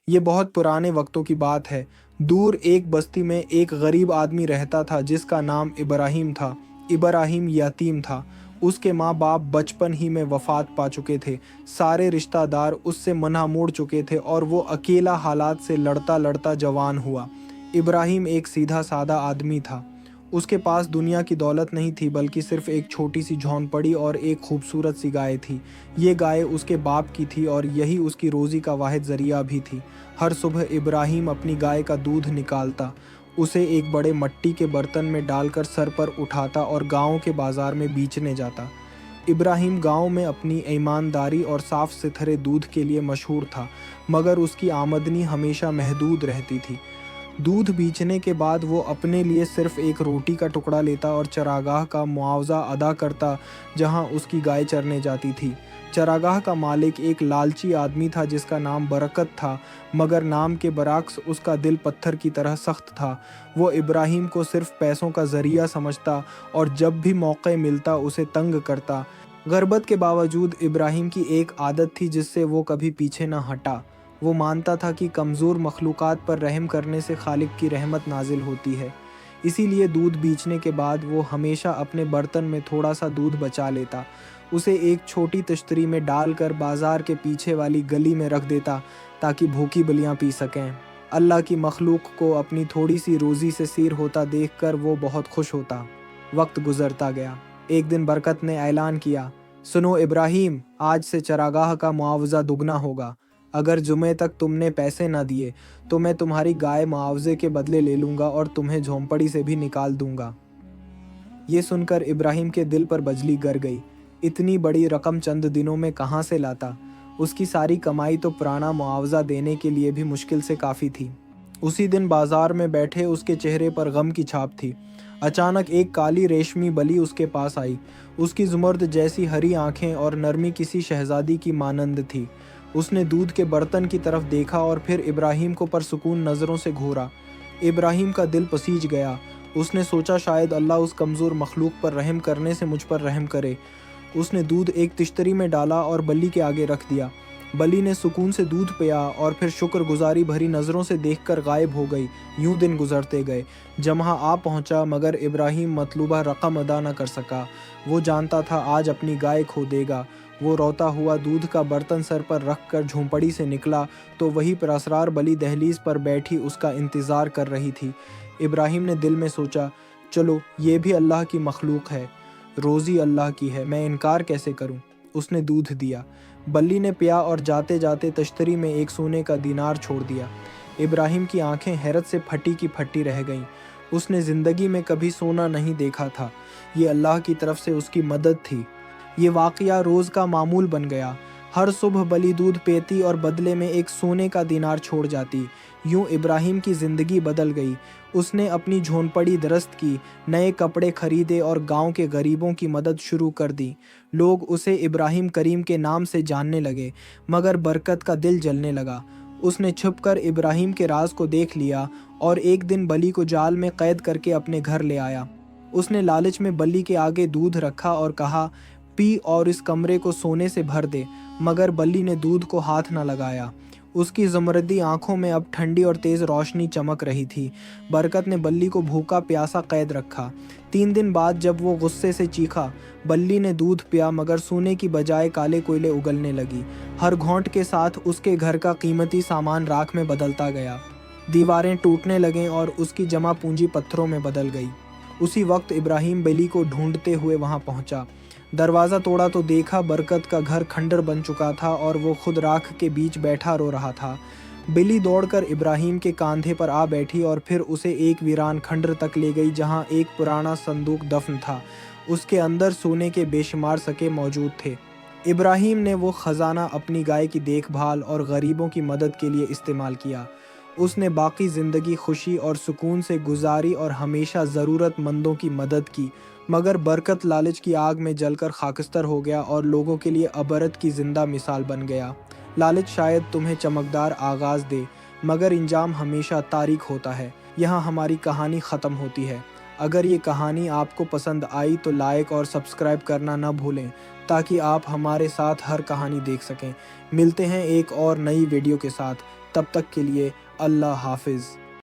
یہ بہت پرانے وقتوں کی بات ہے۔ دور ایک بستی میں ایک غریب آدمی رہتا تھا جس کا نام ابراہیم تھا۔ ابراہیم یتیم تھا۔ اس کے ماں باپ بچپن ہی میں وفات پا چکے تھے۔ سارے رشتہ دار اس سے منہ موڑ چکے تھے اور وہ اکیلا حالات سے لڑتا لڑتا جوان ہوا۔ ابراہیم ایک سیدھا سادہ آدمی تھا۔ اس کے پاس دنیا کی دولت نہیں تھی بلکہ صرف ایک چھوٹی سی جھونپڑی اور ایک خوبصورت سی گائے تھی۔ یہ گائے اس کے باپ کی تھی اور یہی اس کی روزی کا واحد ذریعہ بھی تھی۔ ہر صبح ابراہیم اپنی گائے کا دودھ نکالتا، اسے ایک بڑے مٹی کے برتن میں ڈال کر سر پر اٹھاتا اور گاؤں کے بازار میں بیچنے جاتا۔ ابراہیم گاؤں میں اپنی ایمانداری اور صاف ستھرے دودھ کے لیے مشہور تھا، مگر اس کی آمدنی ہمیشہ محدود رہتی تھی۔ دودھ بیچنے کے بعد وہ اپنے لیے صرف ایک روٹی کا ٹکڑا لیتا اور چراگاہ کا معاوضہ ادا کرتا جہاں اس کی گائے چرنے جاتی تھی۔ چراگاہ کا مالک ایک لالچی آدمی تھا جس کا نام برکت تھا، مگر نام کے برعکس اس کا دل پتھر کی طرح سخت تھا۔ وہ ابراہیم کو صرف پیسوں کا ذریعہ سمجھتا اور جب بھی موقع ملتا اسے تنگ کرتا۔ غربت کے باوجود ابراہیم کی ایک عادت تھی جس سے وہ کبھی پیچھے نہ ہٹا۔ وہ مانتا تھا کہ کمزور مخلوقات پر رحم کرنے سے خالق کی رحمت نازل ہوتی ہے۔ اسی لیے دودھ بیچنے کے بعد وہ ہمیشہ اپنے برتن میں تھوڑا سا دودھ بچا لیتا، اسے ایک چھوٹی تشتری میں ڈال کر بازار کے پیچھے والی گلی میں رکھ دیتا تاکہ بھوکی بلیاں پی سکیں۔ اللہ کی مخلوق کو اپنی تھوڑی سی روزی سے سیر ہوتا دیکھ کر وہ بہت خوش ہوتا۔ وقت گزرتا گیا۔ ایک دن برکت نے اعلان کیا، سنو ابراہیم، آج سے چراگاہ کا معاوضہ دگنا ہوگا۔ اگر جمعے تک تم نے پیسے نہ دیے تو میں تمہاری گائے معاوضے کے بدلے لے لوں گا اور تمہیں جھونپڑی سے بھی نکال دوں گا۔ یہ سن کر ابراہیم کے دل پر بجلی گر گئی۔ اتنی بڑی رقم چند دنوں میں کہاں سے لاتا؟ اس کی ساری کمائی تو پرانا معاوضہ دینے کے لیے بھی مشکل سے کافی تھی۔ اسی دن بازار میں بیٹھے اس کے چہرے پر غم کی چھاپ تھی۔ اچانک ایک کالی ریشمی بلی اس کے پاس آئی۔ اس کی زمرد جیسی ہری آنکھیں اور نرمی کسی شہزادی کی مانند تھی۔ اس نے دودھ کے برتن کی طرف دیکھا اور پھر ابراہیم کو پرسکون نظروں سے گھورا۔ ابراہیم کا دل پسیج گیا۔ اس نے سوچا شاید اللہ اس کمزور مخلوق پر رحم کرنے سے مجھ پر رحم کرے۔ اس نے دودھ ایک تشتری میں ڈالا اور بلی کے آگے رکھ دیا۔ بلی نے سکون سے دودھ پیا اور پھر شکر گزاری بھری نظروں سے دیکھ کر غائب ہو گئی۔ یوں دن گزرتے گئے۔ جمعہ آ پہنچا مگر ابراہیم مطلوبہ رقم ادا نہ کر سکا۔ وہ جانتا تھا آج اپنی گائے کھو دے گا۔ وہ روتا ہوا دودھ کا برتن سر پر رکھ کر جھونپڑی سے نکلا تو وہی پراسرار بلی دہلیز پر بیٹھی اس کا انتظار کر رہی تھی۔ ابراہیم نے دل میں سوچا، چلو یہ بھی اللہ کی مخلوق ہے، روزی اللہ کی ہے، میں انکار کیسے کروں؟ اس نے دودھ دیا۔ بلی نے پیا اور جاتے جاتے تشتری میں ایک سونے کا دینار چھوڑ دیا۔ ابراہیم کی آنکھیں حیرت سے پھٹی کی پھٹی رہ گئیں۔ اس نے زندگی میں کبھی سونا نہیں دیکھا تھا۔ یہ اللہ کی طرف سے اس کی مدد تھی۔ یہ واقعہ روز کا معمول بن گیا۔ ہر صبح بلی دودھ پیتی اور بدلے میں ایک سونے کا دینار چھوڑ جاتی۔ یوں ابراہیم کی زندگی بدل گئی۔ اس نے اپنی جھونپڑی درست کی، نئے کپڑے خریدے اور گاؤں کے غریبوں کی مدد شروع کر دی۔ لوگ اسے ابراہیم کریم کے نام سے جاننے لگے، مگر برکت کا دل جلنے لگا۔ اس نے چھپ کر ابراہیم کے راز کو دیکھ لیا اور ایک دن بلی کو جال میں قید کر کے اپنے گھر لے آیا۔ اس نے لالچ میں بلی کے آگے دودھ رکھا اور کہا، پی اور اس کمرے کو سونے سے بھر دے، مگر بلی نے دودھ کو ہاتھ نہ لگایا۔ اس کی زمردی آنکھوں میں اب ٹھنڈی اور تیز روشنی چمک رہی تھی۔ برکت نے بلی کو بھوکا پیاسا قید رکھا۔ 3 دن بعد جب وہ غصے سے چیخا، بلی نے دودھ پیا مگر سونے کی بجائے کالے کوئلے اگلنے لگی۔ ہر گھونٹ کے ساتھ اس کے گھر کا قیمتی سامان راکھ میں بدلتا گیا۔ دیواریں ٹوٹنے لگیں اور اس کی جمع پونجی پتھروں میں بدل گئی۔ اسی وقت ابراہیم بلی کو ڈھونڈتے ہوئے وہاں پہنچا۔ دروازہ توڑا تو دیکھا برکت کا گھر کھنڈر بن چکا تھا اور وہ خود راکھ کے بیچ بیٹھا رو رہا تھا۔ بلی دوڑ کر ابراہیم کے کاندھے پر آ بیٹھی اور پھر اسے ایک ویران کھنڈر تک لے گئی جہاں ایک پرانا صندوق دفن تھا۔ اس کے اندر سونے کے بے شمار سکے موجود تھے۔ ابراہیم نے وہ خزانہ اپنی گائے کی دیکھ بھال اور غریبوں کی مدد کے لیے استعمال کیا۔ اس نے باقی زندگی خوشی اور سکون سے گزاری اور ہمیشہ ضرورت مندوں کی مدد کی، مگر برکت لالچ کی آگ میں جل کر خاکستر ہو گیا اور لوگوں کے لیے عبرت کی زندہ مثال بن گیا۔ لالچ شاید تمہیں چمکدار آغاز دے مگر انجام ہمیشہ تاریک ہوتا ہے۔ یہاں ہماری کہانی ختم ہوتی ہے۔ اگر یہ کہانی آپ کو پسند آئی تو لائک اور سبسکرائب کرنا نہ بھولیں تاکہ آپ ہمارے ساتھ ہر کہانی دیکھ سکیں۔ ملتے ہیں ایک اور نئی ویڈیو کے ساتھ۔ تب تک کے لیے اللہ حافظ۔